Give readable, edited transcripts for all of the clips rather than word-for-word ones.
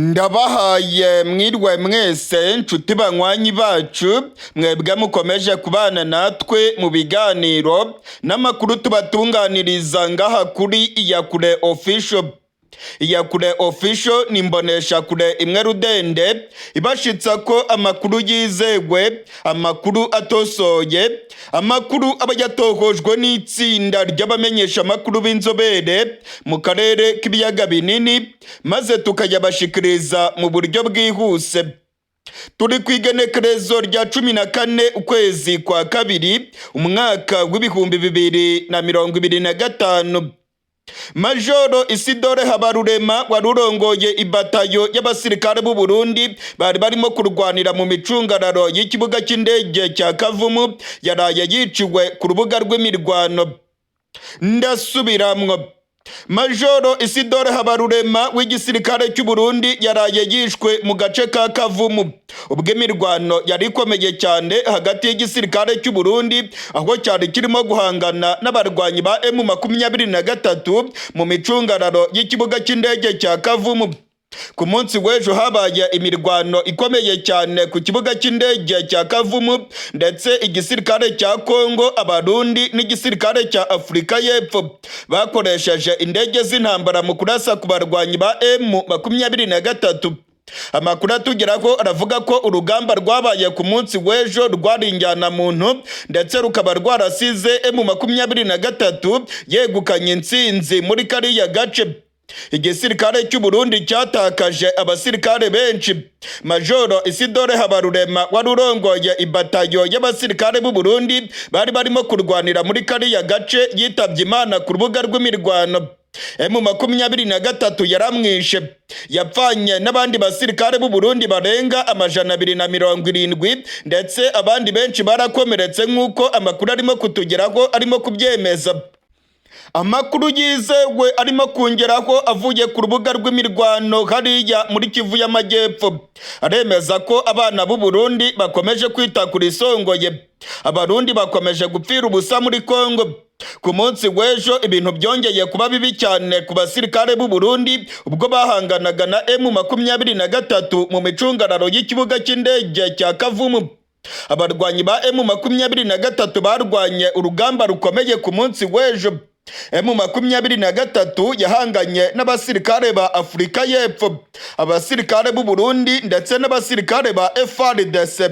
Ndabahaye mwirwe mwese nshuti banywanyi bacu mwebwe mukomeje kubana natwe mu biganiro n'amakuru tubatunganiriza ngaha kuri Iyakure Official. Iyakure Official ni imboneshakure imwe rudende ibashitsa ko amakuru yizegwe, amakuru atosoye, amakuru aba yatohojwe n'itsinda ry'abamenyesha amakuru b'inzobere mu karere k'ibiyaga binini, maze tukayabashikiriza mu buryo bwihuse. Turi ku igenekerezo rya 14 ukwezi kwa kabiri umwaka w'ibihumbi 2025. Majoro Isidore Habarurema warurongoye ibatayo y'abasirikare b'u Burundi bari barimo kurwanira mu micungararo y'ikibuga cy'indege cya Kavumu yaraye yiciwe ku rubuga rw'imirwano. Ndasubiramwo, Majoro Isidore Habarurema w'igisirikare cy'u Burundi yaraye yishwe mu gace ka Kavumu ubwo imirwano yari ikomeye cyane hagati y'igisirikare cy'u Burundi aho cyari kirimo guhangana n'abarwanyi ba M23 mu micungararo y'ikibuga cy'indege cya Kavumu. Ku munsi w'ejo habaye imirwano ikomeye cyane ku kibuga cy'indege cya Kavumu, ndetse igisirikare cya Kongo, Abarundi n'igisirikare cya Afurika y'Epfo bakoresheje indege z'intambara mu kurasa ku barwanyi ba M23. Amakuru atugeraho aravuga ko urugamba rwabaye ku munsi w'ejo rwari injyanamuntu, ndetse rukaba rwarasize M23 yegukanye intsinzi muri kariya gace. Igisirikare cy'u Burundi cyatakaje abasirikare benshi. Majoro Isidore Habarurema warurongoye ibatayo y'abasirikare b'u Burundi bari barimo kurwanira muri kariya gace yitabye Imana ku rubuga rw'imirwano. M23 yaramwishe, yapfanye n'abandi basirikare b'u Burundi barenga 270, ndetse abandi benshi barakomeretse nk'uko amakuru arimo kutugeraho arimo kubyemeza. Amakuru yizewe arimo kongeraho avuye ku rubuga rw'imirwano hariya muri Kivu y'Amajyepfo aremeza ko abana b'u Burundi bakomeje kwita kuri Songoye. Abarundi bakomeje gupfira ubusa muri Kongo. Ku munsi w'ejo ibintu byongeye kuba bibi cyane ku basirikare b'u Burundi ubwo bahanganaga na M23 mu micungararo y'ikibuga cy'indege cya Kavumu. Abarwanyi ba M23 barwanye urugamba rukomeye ku munsi w'ejo. M23 yahanganye n'abasirikare ba Afurika y'Epfo, abasirikare b'u Burundi ndetse n'abasirikare ba FARDC.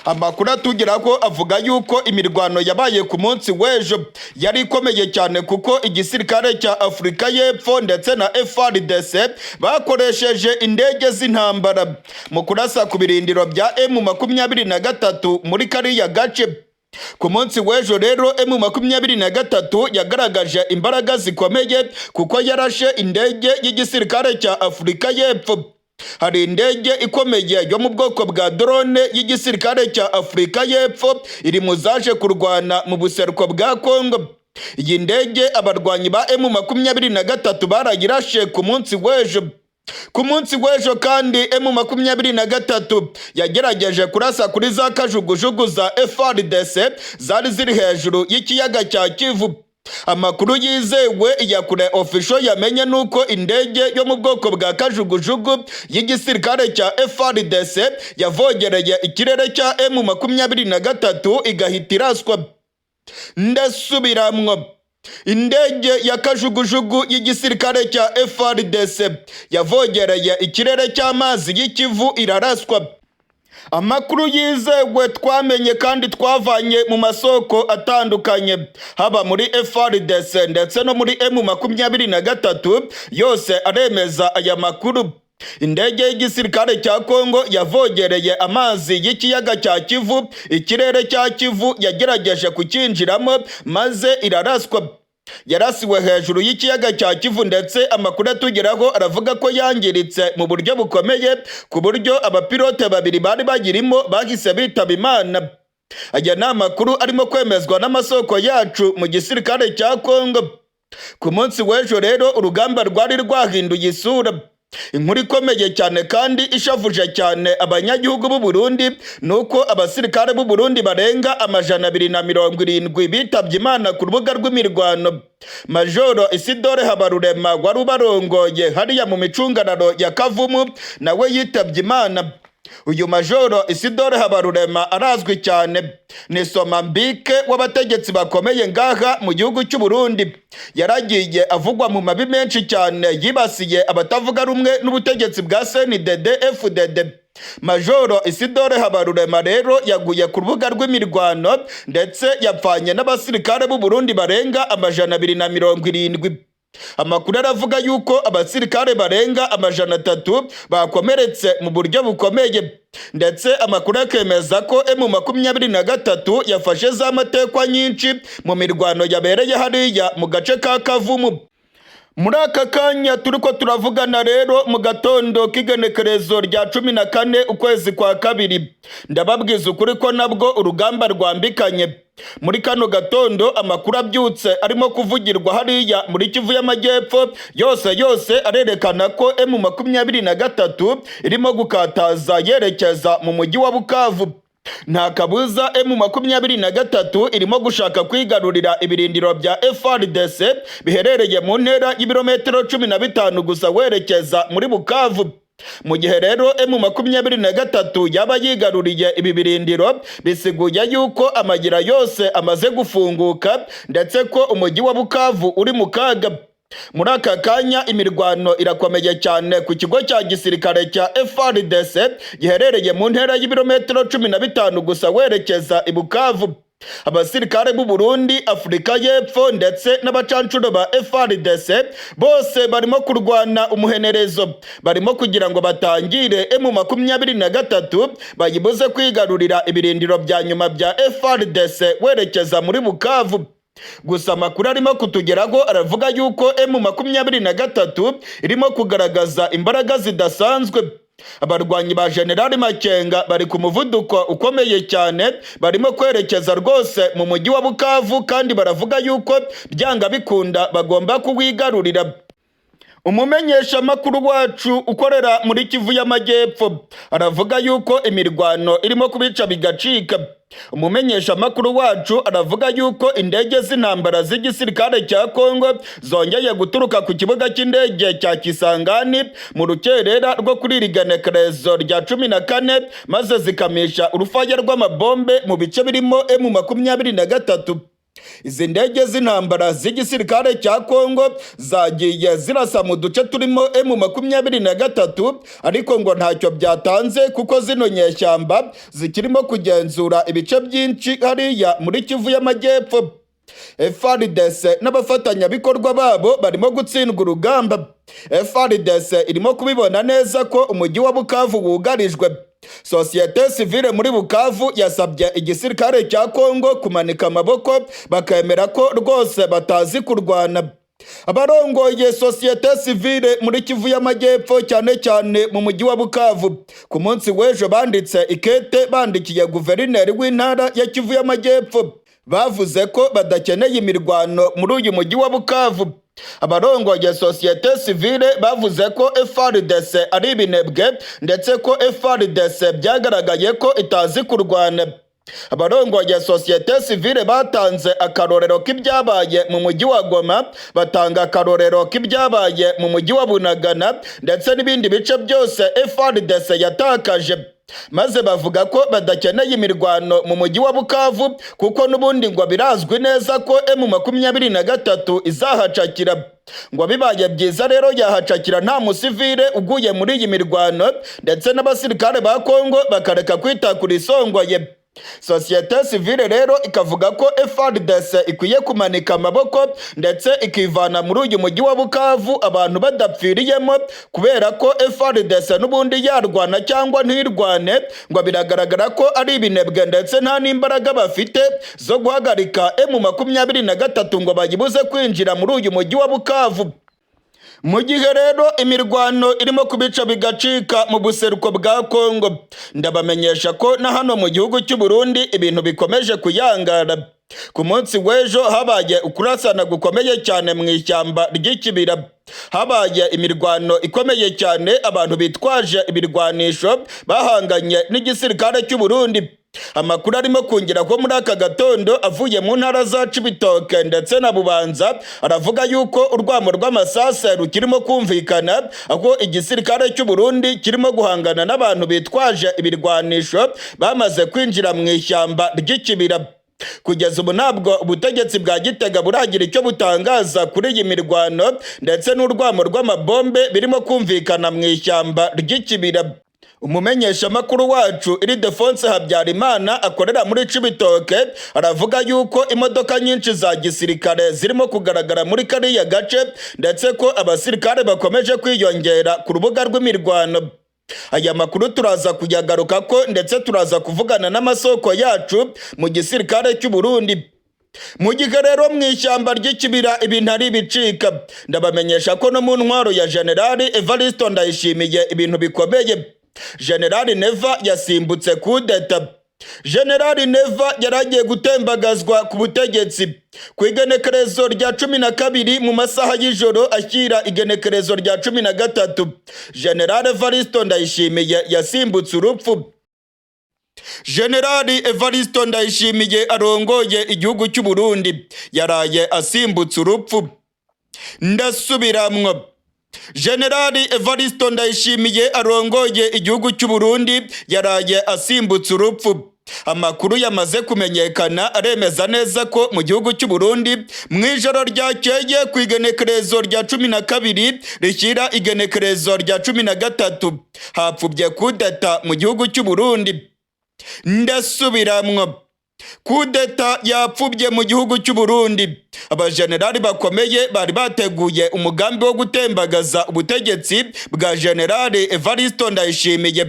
Amakuru atugeraho avuga yuko imirwano yabaye ku munsi w'ejo yari ikomeye cyane kuko igisirikare cya Afurika y'Epfo ndetse na FARDC bakoresheje indege z'intambara mu kurasa ku birindiro bya M23 muri kariya gace. Ku munsi w'ejo rero M23 yagaragaje imbaraga zikomeye kuko yarashe indege y'igisirikare cya Afurika y'Epfo. Hari indege ikomeye yo mu bwoko bwa drone y'igisirikare cya Afurika y'Epfo iri mu zaje kurwana mu buseruko bwa Kongo. Iyi ndege abarwanyi ba M23 barayirashe ku munsi w'ejo. Ku munsi w'ejo kandi M23 yagerageje kurasa kuri za kajugujugu za FARDC zari ziri hejuru y'ikiyaga cya Kivu. Amakuru yizewe Iyakure Official yamenye nuko indege yo mu bwoko bwa kajugujugu y'igisirikare cya FARDC yavogereye ikirere cya M23 igahita iraswa. Ndasubiramwo, indege ya kajugujugu y'igisirikare cya FARDC yavogereye ikirere cy'amazi y'Ikivu iraraswa. Amakuru yizewe twamenye kandi twavanye mu masoko atandukanye haba muri FARDC ndetse no muri M23 yose aremeza aya makuru. Indege y'igisirikare cya Kongo yavogereye amazi y'ikiyaga cya Kivu, ikirere cya Kivu yagerageje kukinjiramo maze iraraswa. Yarasiwe hejuru y'ikiyaga cya Kivu, ndetse amakuru atugeraho aravuga ko yangiritse mu buryo bukomeye ku buryo abapilote babiri bari bagirimo bahise bitaba Imana. Aya ni amakuru arimo kwemezwa n'amasoko yacu mu gisirikare cya Kongo. Ku munsi w'ejo rero urugamba rwari rwahinduye isura. inkuru ikomeye cyane kandi ishavuje cyane abanyagihugu b'u Burundi nuko abasirikare b'u Burundi barenga 270 bitabye Imana ku rubuga rw'imirwano. Majoro Isidore Habarurema wari ubarongoye hariya mu micungararo ya Kavumu nawe yitabye Imana. Uyu Majoro Isidore Habarurema arazwi cyane, ni somambike w'abategetsi bakomeye ngaha mu gihugu cy'u Burundi. Yaragiye avugwa mu mabi menshi cyane yibasiye abatavuga rumwe n'ubutegetsi bwa CNDD FDD. Majoro Isidore Habarurema rero yaguye ku rubuga rw'imirwano ndetse yapfanye n'abasirikare b'u Burundi barenga 270. Amakuru aravuga yuko abasirikare barenga 300 bakomeretse mu buryo bukomeye, ndetse amakuru akemeza ko M23 yafashe za matekwa nyinshi mu mirwano yabereye hariya mu gace ka Kavumu. Muri aka kanya turiko turavugana rero mu gatondo k'igenekerezo rya 14 ukwezi kwa kabiri, ndababwiza ukuri ko nabwo urugamba rwambikanye. Muri kano gatondo amakuru abyutse arimo kuvugirwa hariya muri Kivu y'Amajyepfo yose arerekana ko M23 irimo gukataza yerekeza mu mujyi wa Bukavu. Nta kabuza M23 irimo gushaka kwigarurira ibirindiro bya FARDC biherereye mu ntera y'ibirometero 15 gusa werekeza muri Bukavu. Mu gihe rero M23 yaba yigaruriye ibi birindiro, bisiguye yuko amagira yose amaze gufunguka ndetse ko umujyi wa Bukavu uri mu kaga. Muri aka kanya imirwano irakomeye cyane ku kigo cya gisirikare cya FARDC giherereye mu ntera y'ibirometero 15 gusa werekeza i Bukavu. Abasirikare b'u Burundi, Afurika y'Epfo ndetse n'abacancuro ba FARDC bose barimo kurwana umuhenerezo, barimo kugira ngo batangire M23 bayibuze kwigarurira ibirindiro bya nyuma bya FARDC werekeza muri Bukavu. Gusa amakuru arimo kutugeraho aravuga yuko M23 irimo kugaragaza imbaraga zidasanzwe. Abarwanyi ba General Makenga bari ku muvuduko ukomeye cyane, barimo kwerekeza rwose mu mujyi wa Bukavu kandi baravuga yuko byanga bikunda bagomba kuwigarurira. Umumenyesha makuru wacu ukorera muri Kivu y'Amajyepfo aravuga yuko imirwano irimo kubica bigacika. Umumenyesha makuru wacu aravuga yuko indege z'intambara z'igisirikare cya Kongo zongeye guturuka ku kibuga cy'indege cya Kisangani mu rukerera rwo kuri rigenekerezo rya 14 maze zikamisha urufaya rw'amabombe mu bice birimo M23. Izi ndege z'intambara z'igisirikare cya Kongo zagiye zirasa mu duce turimo M23, ariko ngo ntacyo byatanze kuko zino nyeshyamba zikirimo kugenzura ibice byinshi hariya muri Kivu y'Amajyepfo. FARDC n'abafatanyabikorwa babo barimo gutsindwa urugamba. FARDC irimo kubibona neza ko umujyi wa Bukavu wugarijwe. Sosiyete sivile muri Bukavu yasabye igisirikare cya Kongo kumanika amaboko bakemera ko rwose batazi kurwana. Abarongoye sosiyete sivile muri Kivu y'Amajyepfo cyane cyane mu mujyi wa Bukavu ku munsi w'ejo banditse ikete bandikiye guverineri w'intara ya Kivu y'Amajyepfo, bavuze ko badakeneye imirwano muri uyu mujyi wa Bukavu. Abarongoye sosiyete sivile bavuze ko FARDC ari ibinebwe ndetse ko FARDC byagaragaye ko itazi kurwana. Abarongoye sosiyete sivile batanze akarorero k'ibyabaye mu mujyi wa Goma, batanga akarorero k'ibyabaye mu mujyi wa Bunagana ndetse n'ibindi bice byose FARDC yatakaje, maze bavuga ko badakeneye imirwano mu mujyi wa Bukavu kuko n'ubundi ngo birazwi neza ko M23 izahacakira. Ngo bibaye byiza rero yahacakira nta musivile uguye muri iyi mirwano ndetse n'abasirikare ba Kongo bakareka kwita kuri isongoye. Sosiyete sivile rero ikavuga ko FARDC ikwiye kumanika amaboko ndetse ikivana muri uyu mujyi wa Bukavu abantu badapfiriyemo, kubera ko FARDC n'ubundi yarwana cyangwa ntirwane ngo biragaragara ko ari ibinebwe ndetse nta n'imbaraga bafite zo guhagarika M23 ngo bayibuze kwinjira muri uyu mujyi wa Bukavu. Mu gihe rero imirwano irimo kubica bigacika mu buseruko bwa Kongo, ndabamenyesha ko na hano mu gihugu cy'u Burundi ibintu bikomeje kuyangara. Ku munsi w'ejo habaye ukurasana gukomeye cyane mu ishyamba ry'ikibira. Habaye imirwano ikomeye cyane, abantu bitwaje ibirwanisho bahanganye n'igisirikare cy'u Burundi. Amakuru arimo kungira ko muri aka gatondo avuye mu ntara za Cibitoke ndetse na Bubanza aravuga yuko urwamo rw'amasase rukirimo kumvikana, aho igisirikare cy'u Burundi kirimo guhangana n'abantu bitwaje ibirwanisho bamaze kwinjira mu ishyamba ry'ikibira. Kugeza ubu ntabwo ubutegetsi bwa Gitega buragira icyo butangaza kuri iyi mirwano ndetse n'urwamo rw'amabombe birimo kumvikana mu ishyamba ry'ikibira. Umumenyeshamakuru wacu Ildefonse Habyarimana akorera muri Cibitoke aravuga yuko imodoka nyinshi za gisirikare zirimo kugaragara muri kariya gace ndetse ko abasirikare bakomeje kwiyongera ku rubuga rw'imirwano. Aya makuru turaza kuyagaruka ko ndetse turaza kuvugana n'amasoko yacu mu gisirikare cy'u Burundi. Mu gihe rero mu ishyamba ry'ikibira ibintu ari bicika, ndabamenyesha ko no mu ntwaro ya Generali Evariste Ndayishimiye ibintu bikomeye. Generali Neva yasimbutse kudeta. Generali Neva yaragiye gutembagazwa ku butegetsi ku igenekerezo rya 12 mu masaha y'ijoro ashyira igenekerezo rya 13. Generali Evariste Ndayishimiye yasimbutse urupfu. Generali Evariste Ndayishimiye arongoye igihugu cy'u Burundi yaraye asimbutse urupfu. Ndasubiramwo. Generali Evariste Ndayishimiye arongoye igihugu cy'u Burundi yaraye asimbutse urupfu. Amakuru yamaze kumenyekana aremeza neza ko mu gihugu cy'u Burundi mu ijoro ryakeye ku igenekerezo rya 12 rishyira igenekerezo rya 13 hapfubye kudeta mu gihugu cy'u Burundi. Ndasubiramwo. Kudeta yapfubye mu gihugu cy'u Burundi. Abajenerali bakomeye bari bateguye umugambi wo gutembagaza ubutegetsi bwa Generali Evariste Ndayishimiye.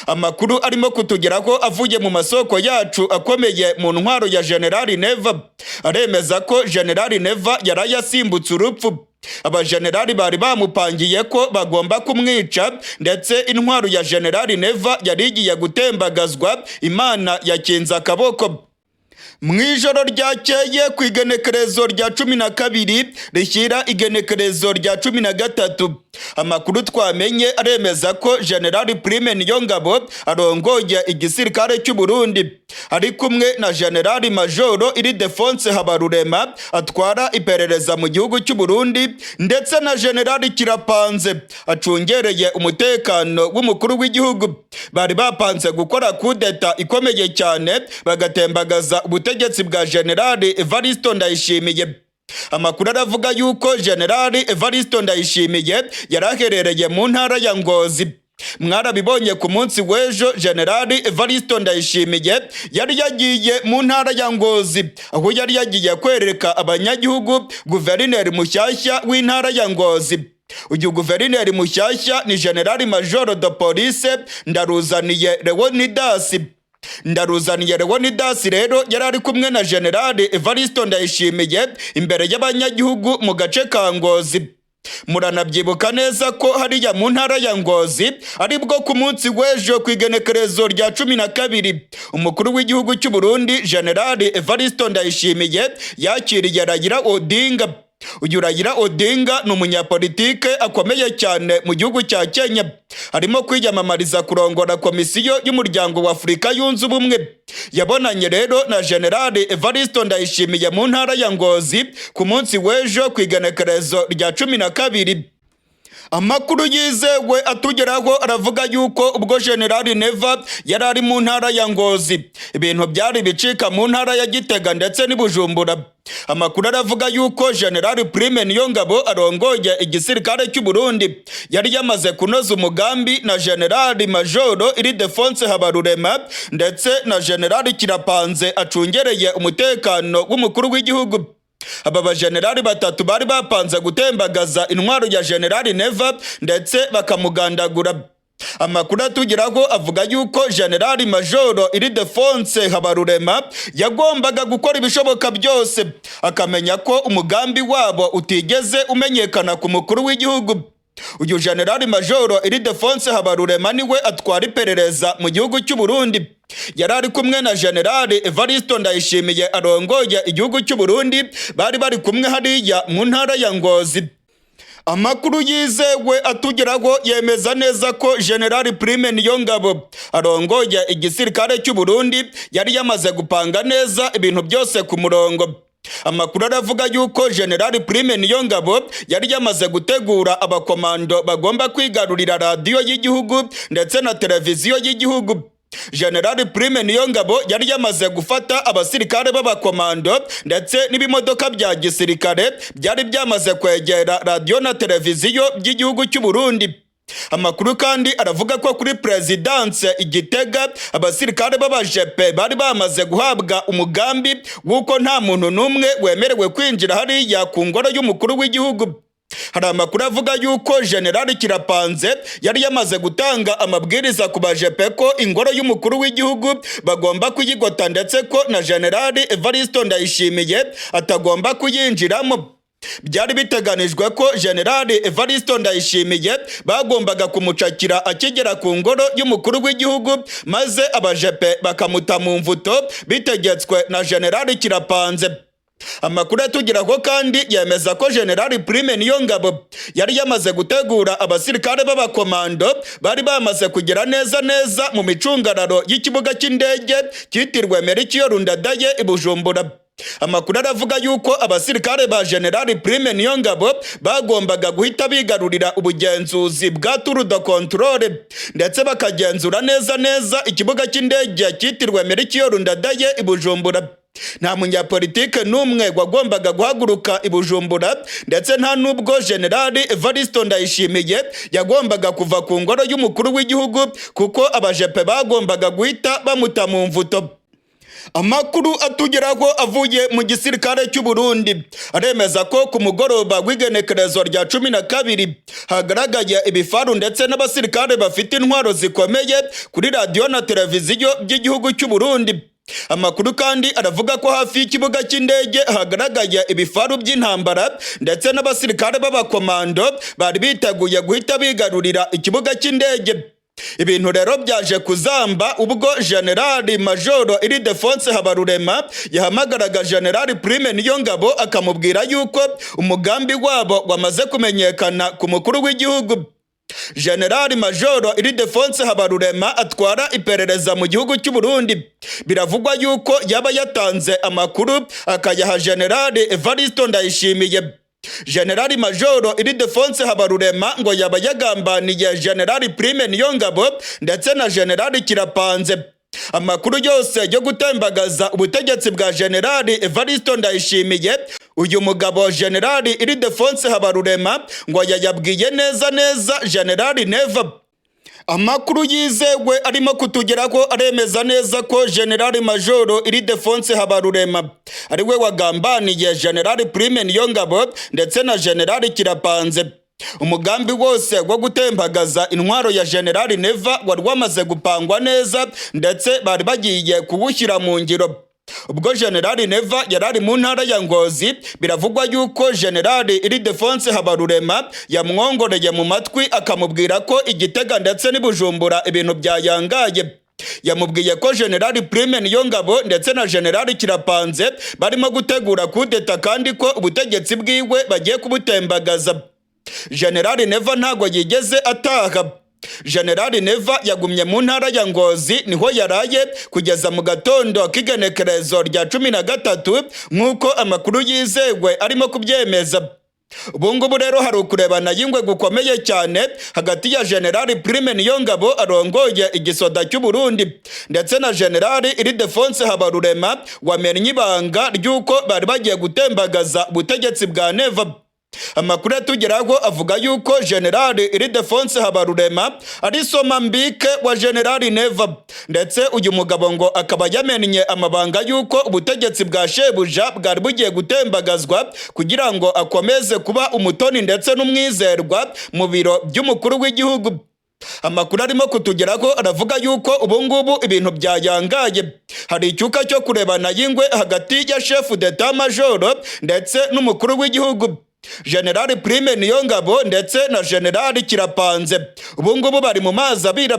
Amakuru arimo kutugeraho avuye mu masoko yacu akomeye mu ntwaro ya Generali Neva aremeza ko Generali Neva yarayasimbutse urupfu. Abajenerali bari bamupangiye ko bagomba kumwica ndetse intwaro ya Generali Neva yari igiye gutembagazwa, Imana yakinze akaboko. Mu ijoro ryakeye ku igenekerezo rya 12 rishyira igenekerezo rya 13, amakuru twamenye aremeza ko Generali Prime Niyongabo arongoye igisirikare cy'u Burundi ari kumwe na Generali Majoro Ildefonse Habarurema atwara iperereza mu gihugu cy'u Burundi ndetse na Generali Kirapanze acungereye umutekano w'umukuru w'igihugu. Bari bapanze gukora kudeta ikomeye cyane bagatembagaza ubutegetsi bwa Generali Evariste Ndayishimiye. Amakuru aravuga yuko Generali Evariste Ndayishimiye yaraherereye mu ntara ya Ngozi. Mwarabibonye ku munsi w'ejo Generali Evariste Ndayishimiye yari yagiye mu ntara ya Ngozi, aho yari yagiye kwereka abanyagihugu guverineri mushyashya w'intara ya Ngozi. Uyu guverineri mushyashya ni Generali Majoro de Police Ndaruzaniye Leonidas. Ndaruzaniye Leonidas rero yari ari kumwe na Generali Evariste Ndayishimiye imbere y'abanyagihugu mu gace ka Ngozi. Muranabyibuka neza ko hariya mu ntara ya Ngozi aribwo ku munsi w'ejo ku igenekerezo rya 12 umukuru w'igihugu cy'u Burundi Generali Evariste Ndayishimiye yakiriye Raila Odinga. Uyu Raila Odinga ni umunyapolitike akomeye cyane mu gihugu cya Kenya. Arimo kwiyamamariza kurongora komisiyo y'umuryango wa Afurika yunze ubumwe. Yabonanye rero na Generali Evariste Ndayishimiye mu ntara ya Ngozi ku munsi w'ejo ku igenekerezo rya 12. Amakuru yizewe atugeraho aravuga yuko ubwo Generali Neva yari ari mu ntara ya Ngozi, ibintu byari bicika mu ntara ya Gitega ndetse n'i Bujumbura. Amakuru aravuga yuko Generali Prime Niyongabo arongoye igisirikare cy'u Burundi yari yamaze kunoza umugambi na Generali Majoro Ildefonse Habarurema ndetse na Generali Kirapanze acungereye umutekano w'umukuru w'igihugu. Aba bajenerali batatu bari bapanze gutembagaza intwaro ya Generali Neva ndetse bakamugandagura. Amakuru atugeraho avuga yuko General Majoro Ildefonse Habarurema yagombaga gukora ibishoboka byose akamenya ko umugambi wabo utigeze umenyekana ku mukuru w'igihugu. Uyu General Majoro Ildefonse Habarurema niwe atwara iperereza mu gihugu cy'u Burundi. Yarari kumwe na General Evariste Ndayishimiye arongoye igihugu cy'u Burundi, bari kumwe hariya mu ntara ya Ngozi. Amakuru yizewe atugeraho yemeza neza ko General Prime Niyongabo arongoye igisirikare cy'u Burundi yari yamaze gupanga neza ibintu byose ku murongo. Amakuru aravuga yuko General Prime Niyongabo yari yamaze gutegura abakomando bagomba kwigarurira radiyo y'igihugu ndetse na televiziyo y'igihugu. General Prime Niyongabo yari yamaze gufata abasirikare b'abakomando ndetse n'ibimodoka bya gisirikare byari byamaze kwegera radiyo na televiziyo by'igihugu cy'u Burundi. Amakuru kandi aravuga ko kuri Presidence Igitega abasirikare b'abajepe bari bamaze guhabwa umugambi w'uko nta muntu n'umwe wemerewe kwinjira hariya ku ngoro y'umukuru w'igihugu. Hari amakuru avuga yuko General Kirapanze yari yamaze gutanga amabwiriza ku bajepe ko ingoro y'umukuru w'igihugu bagomba kuyigota ndetse ko na General Evariste Ndayishimiye atagomba kuyinjiramo. Byari biteganijwe ko General Evariste Ndayishimiye bagombaga kumucakira akigera ku ngoro y'umukuru w'igihugu maze abajepe bakamuta mu mvuto bitegetswe na General Kirapanze. Amakuru atugeraho kandi yemeza ko General Prime Niyongabo yari yamaze gutegura abasirikare b'abakomando bari bamaze kugera neza mu micungararo y'ikibuga cy'indege cyitiriwe Melchior Ndadaye i Bujumbura. Amakuru aravuga yuko abasirikare ba General Prime Niyongabo bagombaga guhita bigarurira ubugenzuzi bwa Tour de Contrôle ndetse bakagenzura neza ikibuga cy'indege cyitiriwe Melchior Ndadaye i Bujumbura. Nta munyapolitike n'umwe wagombaga guhaguruka i Bujumbura ndetse nta nubwo General Evariste Ndayishimiye yagombaga kuva ku ngoro y'umukuru w'igihugu kuko abajepe bagombaga guhita bamuta mu mvuto. Amakuru atugeraho avuye mu gisirikare cy'u Burundi aremeza ko ku mugoroba w'igenekerezo rya 12 hagaragaye ibifaru ndetse n'abasirikare bafite intwaro zikomeye kuri radiyo na televiziyo by'igihugu cy'u Burundi. Amakuru kandi aravuga ko hafi y'ikibuga cy'indege hagaragaye ibifaru by'intambara ndetse n'abasirikare b'abakomando bari biteguye guhita bigarurira ikibuga cy'indege. Ibintu rero byaje kuzamba ubwo General Majoro Ildefonse Habarurema yahamagaraga General Prime Niyongabo akamubwira yuko umugambi wabo wamaze kumenyekana ku mukuru w'igihugu. General Majoro Ildefonse Habarurema atwara iperereza mu gihugu cy'u Burundi. Biravugwa yuko yaba yatanze amakuru akayaha General Evariste Ndayishimiye. General Majoro Ildefonse Habarurema ngo yaba yagambaniye General Prime Niyongabo ndetse na General Kirapanze. Amakuru yose yo gutembagaza ubutegetsi bwa General Evariste Ndayishimiye uyu mugabo General Ildefonse Habarurema ngo yayabwiye neza General Neva. Amakuru yizewe arimo kutugeraho aremeza neza ko General Majoro Ildefonse Habarurema ariwe wagambaniye General Prime Niyongabo ndetse na General Kirapanze. Umugambi wose wo gutembagaza intwaro ya General Neva wari wamaze gupangwa neza ndetse bari bagiye kuwushyira mu ngiro. Ubwo General Neva yarari mu ntara ya Ngozi biravugwa yuko General Ildefonse Habarurema yamwongoreye mu matwi akamubwira ko Igitega ndetse n'i Bujumbura ibintu byayangaye. Yamubwiye ko General Prime Niyongabo ndetse na General Kirapanze barimo gutegura kudeta kandi ko ubutegetsi bwiwe bagiye kubutembagaza. General Neva ntago yigeze ataha. General Neva yagumye mu ntara ya Ngozi niho yaraye kugeza mu gatondo k'igenekerezo rya 13 nk'uko amakuru yizewe arimo kubyemeza. Ubungubu rero hari ukurebana y'ingwe gukomeye cyane hagati ya General Prime Niyongabo arongoye igisoda cy'u Burundi ndetse na General Ildefonse Habarurema wamenye ibanga ry'uko bari bagiye gutembagaza ubutegetsi bwa Neva. Amakuru atugeraho avuga yuko General Ildefonse Habarurema ari somambike wa General Neva ndetse uyu mugabo ngo akaba yamenye amabanga yuko ubutegetsi bwa shebuja bwari bugiye gutembagazwa kugira ngo akomeze kuba umutoni ndetse n'umwizerwa mu biro by'umukuru w'igihugu. Amakuru arimo kutugeraho aravuga yuko ubungubu ibintu byayangaye. Hari icyuka cyo kurebana y'ingwe hagati ya chef d'etat major ndetse n'umukuru w'igihugu General Prime Niyongabo ndetse na General Kirapanze. Ubungubu bari mu mazi abira.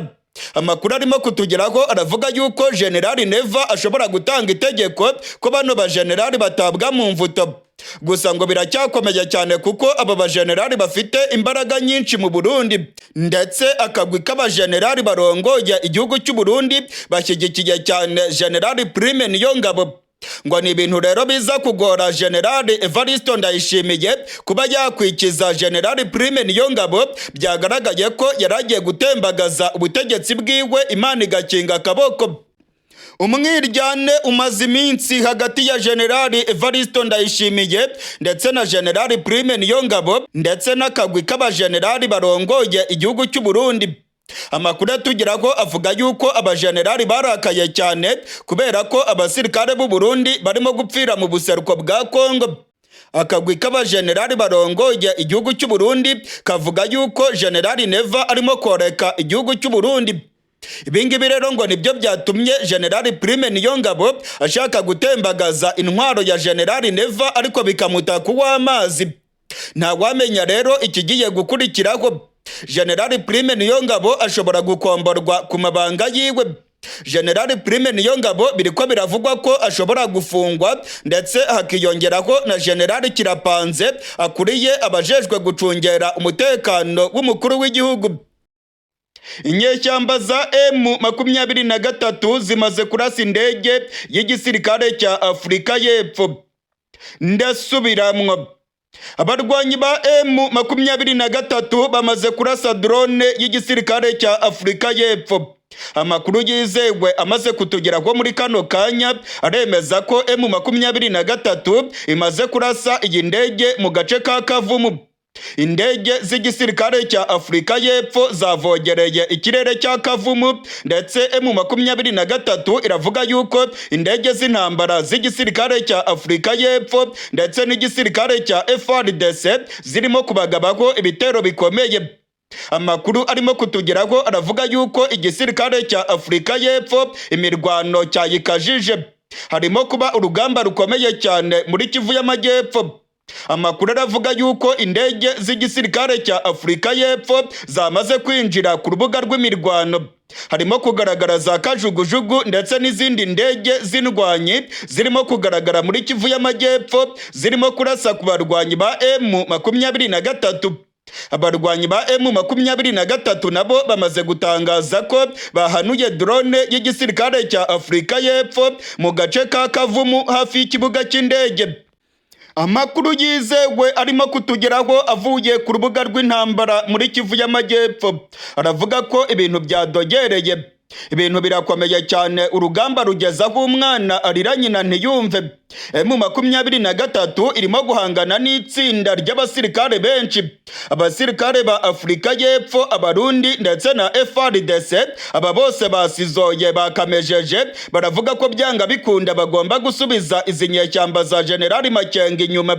Amakuru arimo kutugeraho aravuga yuko General Neva ashobora gutanga itegeko ko bano ba generali batabwa mu mvuto. Gusa ngo biracyakomeye cyane kuko aba bajenerali bafite imbaraga nyinshi mu Burundi, ndetse akagwi k'abajenerali barongoye igihugu cy'u Burundi bashyigikiye cyane General Prime Niyongabo. Ngo ni ibintu rero biza kugora General Evariste Ndayishimiye kuba yakwikiza General Prime Niyongabo. Byagaragaye ko yaragiye gutembagaza ubutegetsi bwiwe Imana igakinga akaboko. Umwiryane umaze iminsi hagati ya General Evariste Ndayishimiye ndetse na General Prime Niyongabo ndetse n'akagwi k'abajenerali barongoye igihugu cy'u Burundi. Amakuru atugeraho avuga yuko abajenerali barakaye cyane kubera ko abasirikare b'u Burundi barimo gupfira mu buseruko bwa Kongo. Akagwi k'abajenerali barongoye igihugu cy'u Burundi kavuga yuko General Neva arimo koreka igihugu cy'u Burundi. Ibingibi rero ngo nibyo byatumye General Prime Niyongabo ashaka gutembagaza intwaro ya General Neva, ariko bikamuta kuw'amazi. Nta wamenya rero ikigiye gukurikiraho. General Prime Niyongabo ashobora gukomborwa ku mabanga yiwe. General Prime Niyongabo biriko biravugwa ko ashobora gufungwa, ndetse hakiyongeraho na General Kirapanze akuriye abajejwe gucungera umutekano w'umukuru w'igihugu. Inyeshyamba za M23 zimaze kurasa indege y'igisirikare cya Afurika y'Epfo. Ndasubiramwo, abarwanyi ba M23 bamaze kurasa drone y'igisirikare cya Afurika y'Epfo. Amakuru yizewe amaze kutugeraho muri kano kanya aremeza ko M23 imaze kurasa iyi ndege mu gace ka Kavumu. Indege z'igisirikare cya Afurika y'Epfo zavogereye ikirere cya Kavumu, ndetse M23 iravuga yuko indege z'intambara z'igisirikare cya Afurika y'Epfo ndetse n'igisirikare cya FARDC zirimo kubagabaho ibitero bikomeye. Amakuru arimo kutugeraho aravuga yuko igisirikare cya Afurika y'Epfo imirwano cyayikajije. Harimo kuba urugamba rukomeye cyane muri Kivu y'Amajyepfo. Amakuru aravuga yuko indege z'igisirikare cya Afurika y'Epfo zamaze kwinjira ku rubuga rw'imirwano. Harimo kugaragara za kajugujugu ndetse n'izindi ndege z'indwanyi zirimo kugaragara muri Kivu y'Amajyepfo zirimo kurasa ku barwanyi ba M23. Abarwanyi ba M23 nabo bamaze gutangaza ko bahanuye drone y'igisirikare cya Afurika y'Epfo mu gace ka Kavumu hafi y'ikibuga cy'indege. Amakuru yizewe arimo kutugeraho avuye ku rubuga rw'intambara muri Kivu y'Amajyepfo aravuga ko ibintu byadogereye. Ibintu birakomeye cyane, urugamba rugezaho umwana arira nyina ntiyumve. M23 irimo guhangana n'itsinda ry'abasirikare benshi. Abasirikare ba Afurika y'Epfo, Abarundi ndetse na FARDC, aba bose basizoye bakamejeje, baravuga ko byanga bikunda bagomba gusubiza izi nyeshyamba za General Makenga inyuma.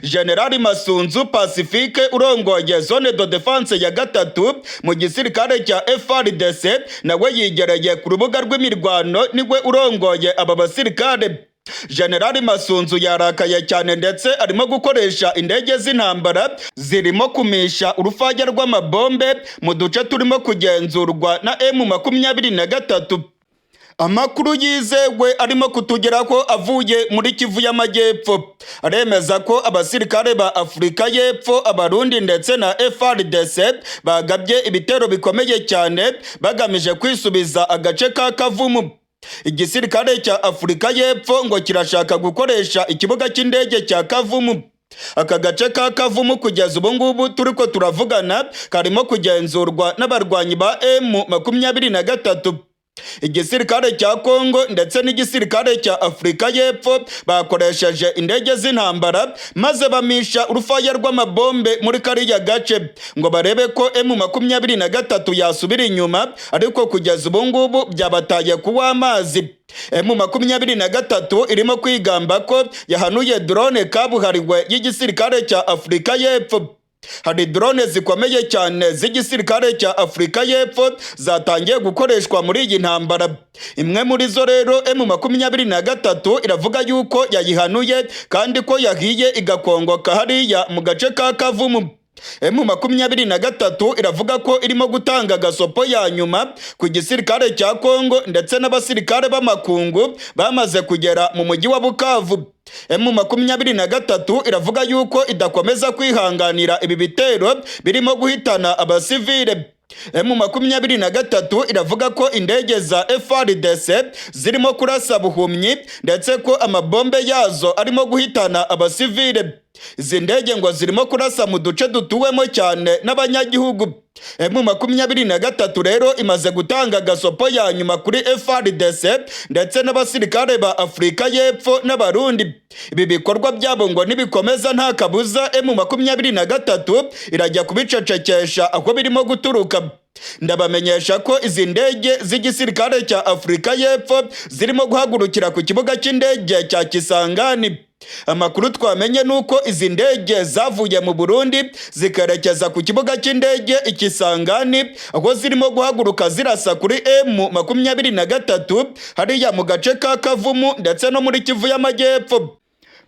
General Masunzu Pacifique urongoye zone de defense ya gatatu mu gisirikare cya FARDC nawe yigereye ku rubuga rw'imirwano, niwe urongoye aba basirikare. General Masunzu yarakaye cyane ndetse arimo gukoresha indege z'intambara zirimo kumisha urufaya rw'amabombe mu duce turimo kugenzurwa na M23. Amakuru yizewe arimo kutugeraho avuye muri Kivu y'Amajyepfo aremeza ko abasirikare ba Afurika y'Epfo, Abarundi ndetse na FARDC bagabye ibitero bikomeye cyane bagamije kwisubiza agace ka Kavumu. Igisirikare cya Afurika y'Epfo ngo kirashaka gukoresha ikibuga cy'indege cya Kavumu. Aka gace ka Kavumu kugeza ubu ngubu turiko turavugana karimo kugenzurwa n'abarwanyi ba M23. Igisirikare cya Kongo ndetse n'igisirikare cya Afurika y'Epfo bakoresheje indege z'intambara maze bamisha urufaya rw'amabombe muri kariya gace ngo barebe ko M23 yasubira inyuma, ariko kugeza ubu ngubu byabataye kuw'amazi. M23 irimo kwigamba ko yahanuye drone kabuhariwe y'igisirikare cya Afurika y'Epfo. hari drone zikomeye cyane z'igisirikare cya Afurika y'Epfo zatangiye gukoreshwa muri iyi ntambara. Imwe muri zo rero M23 iravuga yuko yayihanuye kandi ko yagiye igakongoka hariya mu gace ka Kavumu. M23 iravuga ko irimo gutanga gasopo ya nyuma ku gisirikare cya Kongo ndetse n'abasirikare b'amakungu bamaze kugera mu mujyi wa Bukavu. M23 iravuga yuko idakomeza kwihanganira ibi bitero birimo guhitana abasivile. M23 iravuga ko indege za FARDC zirimo kurasa buhumyi ndetse ko amabombe yazo arimo guhitana abasivile. Izi ndege ngo zirimo kurasa mu duce dutuwemo cyane n'abanyagihugu. M23 rero imaze gutanga gasopo ya nyuma kuri FARDC ndetse n'abasirikare ba Afurika y'Epfo n'Abarundi. Ibi bikorwa byabo ngo nibikomeza nta kabuza M23 irajya kubicecekesha aho birimo guturuka. Ndabamenyesha ko izi ndege z'igisirikare cya Afurika y'Epfo zirimo guhagurukira ku kibuga cy'indege cya Kisangani. Amakuru twamenye nuko izi ndege zavuye mu Burundi zikerekeza ku kibuga cy'indege Ikisangani aho zirimo guhaguruka zirasa kuri M23 hariya mu gace ka Kavumu ndetse no muri Kivu y'Amajyepfo.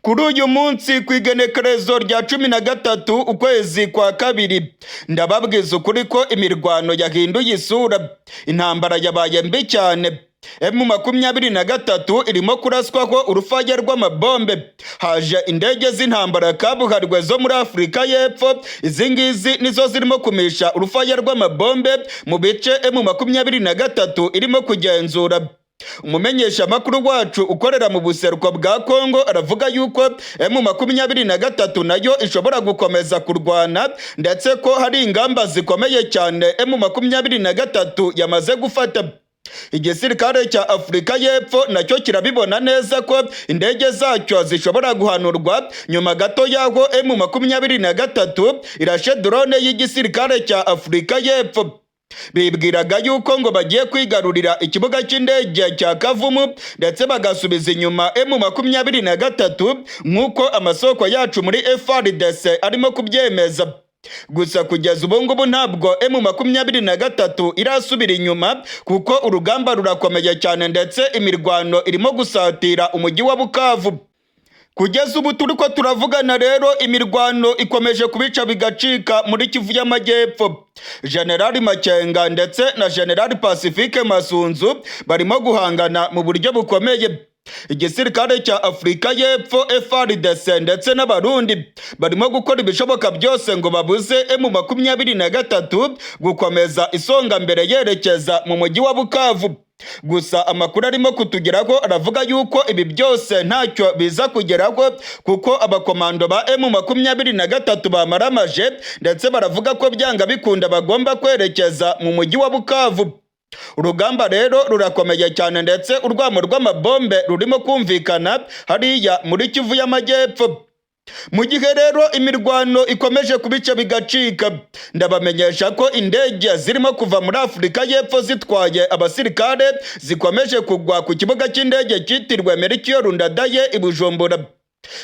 Kuri uyu munsi ku igenekerezo rya 13 ukwezi kwa kabiri, ndababwiza ukuri ko imirwano yahinduye isura. Intambara yabaye mbi cyane. M23 irimo kuraswaho urufaya rw'amabombe. Haje indege z'intambara kabuhariwe zo muri Afurika y'Epfo. Izi ngizi nizo zirimo kumisha urufaya rw'amabombe mu bice M23 irimo kugenzura. Umumenyesha makuru wacu ukorera mu buseruko bwa Kongo aravuga yuko M23 nayo ishobora gukomeza kurwana ndetse ko hari ingamba zikomeye cyane M23 yamaze gufata. Igisirikare cya Afurika y'Epfo nacyo kirabibona neza ko indege zacyo zishobora guhanurwa nyuma gato yaho M23 irashe drone y'igisirikare cya Afurika y'Epfo. Bibwiraga yuko ngo bagiye kwigarurira ikibuga cy'indege cya Kavumu ndetse bagasubiza inyuma M23 nk'uko amasoko yacu muri FARDC arimo kubyemeza. Gusa kugeza ubu ngubu ntabwo M23 irasubira inyuma kuko urugamba rurakomeye cyane ndetse imirwano irimo gusatira umujyi wa Bukavu. Kugeza ubu turiko turavugana rero imirwano ikomeje kubica bigacika muri Kivu y'Amajyepfo. General Makenga ndetse na General Pacifique Masunzu barimo guhangana mu buryo bukomeye. Igisirikare cya Afurika y'Epfo FARDC ndetse n'Abarundi barimo gukora ibishoboka byose ngo babuze M23 gukomeza isonga mbere yerekeza mu mujyi wa Bukavu. Gusa amakuru arimo kutugeraho aravuga yuko ibi byose ntacyo biza kugeraho kuko abakomando ba M23 bamaramaje ndetse baravuga ko byanga bikunda bagomba kwerekeza mu mujyi wa Bukavu. Urugamba rero rurakomeye cyane ndetse urwamo rw'amabombe rurimo kumvikana hariya muri Kivu y'Amajyepfo. Mu gihe rero imirwano ikomeje kubica bigacika, ndabamenyesha ko indege zirimo kuva muri Afurika y'Epfo zitwaye abasirikare zikomeje kugwa ku kibuga cy'indege cyitiriwe Melchior Ndadaye i Bujumbura.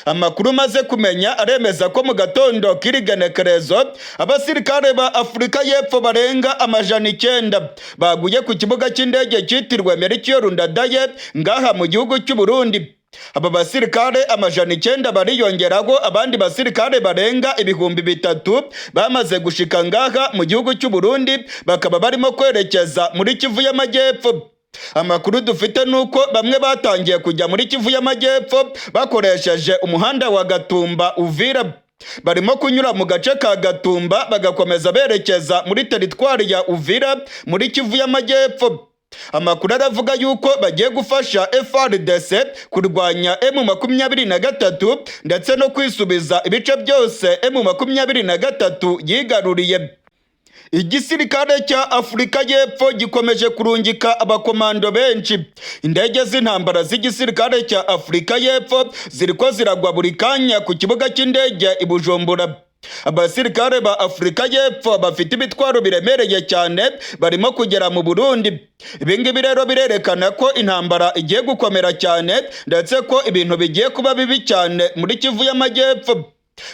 Amakuru maze kumenya aremeza ko mu gatondo k'irigenekerezo abasirikare ba Afurika y'Epfo barenga 900 baguye ku kibuga cy'indege cyitiriwe Melchior Ndadaye ngaha mu gihugu cy'u Burundi. Aba basirikare 900 bariyongeraho abandi basirikare barenga 3000 bamaze gushika ngaha mu gihugu cy'u Burundi bakaba barimo kwerekeza muri Kivu y'Amajyepfo. Amakuru dufite nuko bamwe batangiye kujya muri Kivu y'Amajyepfo bakoresheje umuhanda wa Gatumba Uvira. Barimo kunyura mu gace ka Gatumba bagakomeza berekeza muri teritwari ya Uvira muri Kivu y'Amajyepfo. Amakuru aravuga yuko bagiye gufasha FARDC kurwanya M23 ndetse no kwisubiza ibice byose M23 yigaruriye. Igisirikare cya Afurika y'Epfo gikomeje kurungika abakomando benshi. Indege z'intambara z'igisirikare cya Afurika y'Epfo ziriko ziragwa buri kanya ku kibuga cy'indege i Bujumbura. Abasirikare ba Afurika y'Epfo bafite ibitwaro biremereye cyane barimo kugera mu Burundi. Ibingibi rero birerekana ko intambara igiye gukomera cyane ndetse ko ibintu bigiye kuba bibi cyane muri Kivu y'Amajyepfo.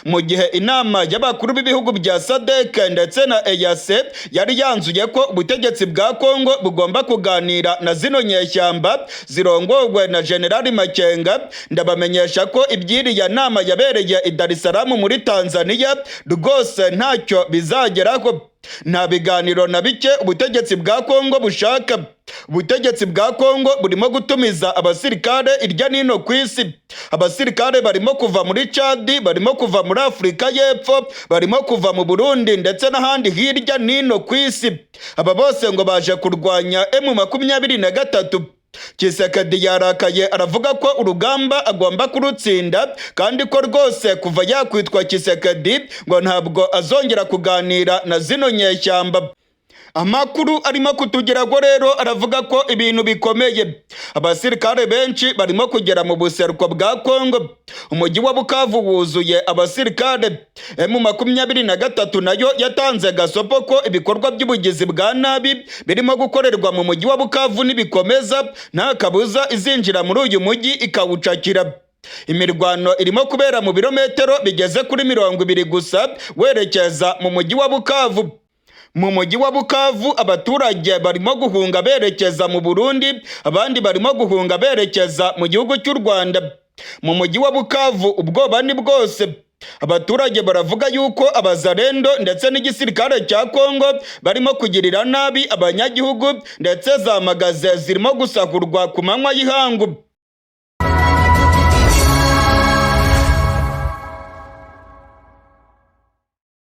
mu gihe inama y'abakuru b'ibihugu bya SADC ndetse na EAC yari yanzuye ko ubutegetsi bwa Kongo bugomba kuganira na zino nyeshyamba zirongowe na General Makenga. Ndabamenyesha ko ibyiriya nama yabereye i Dar es Salaam muri Tanzania rwose ntacyo bizageraho. Nta biganiro na bike ubutegetsi bwa Kongo bushaka. Ubutegetsi bwa Kongo burimo gutumiza abasirikare irya nino ku isi. Abasirikare barimo kuva muri Chad, barimo kuva muri Afurika y'Epfo, barimo kuva mu Burundi ndetse n'ahandi hirya nino ku isi. Aba bose ngo baje kurwanya M23. Tshisekedi yarakaye aravuga ko urugamba agomba kurutsinda kandi ko rwose kuva yakwitwa Tshisekedi ngo ntabwo azongera kuganira na zino nyeshyamba. Amakuru arimo kutugeraho rero aravuga ko ibintu bikomeye. Abasirikare benshi barimo kugera mu buseruko bwa Kongo. Umujyi wa Bukavu wuzuye abasirikare. M23 nayo yatanze gasopo ko ibikorwa by'ubugizi bwa nabi birimo gukorerwa mu mujyi wa Bukavu nibikomeza nta kabuza izinjira muri uyu mujyi ikawucakira. Imirwano irimo kubera mu birometero bigeze kuri 20 gusa werekeza mu mujyi wa Bukavu. Mu mujyi wa Bukavu abaturage barimo guhunga berekeza mu Burundi, abandi barimo guhunga berekeza mu gihugu cy'u Rwanda. Mu mujyi wa Bukavu ubwoba ni bwose. Abaturage baravuga yuko abazarendo ndetse n'igisirikare cya Kongo barimo kugirira nabi abanyagihugu ndetse za magaze zirimo gusahurwa ku manywa y'ihangu.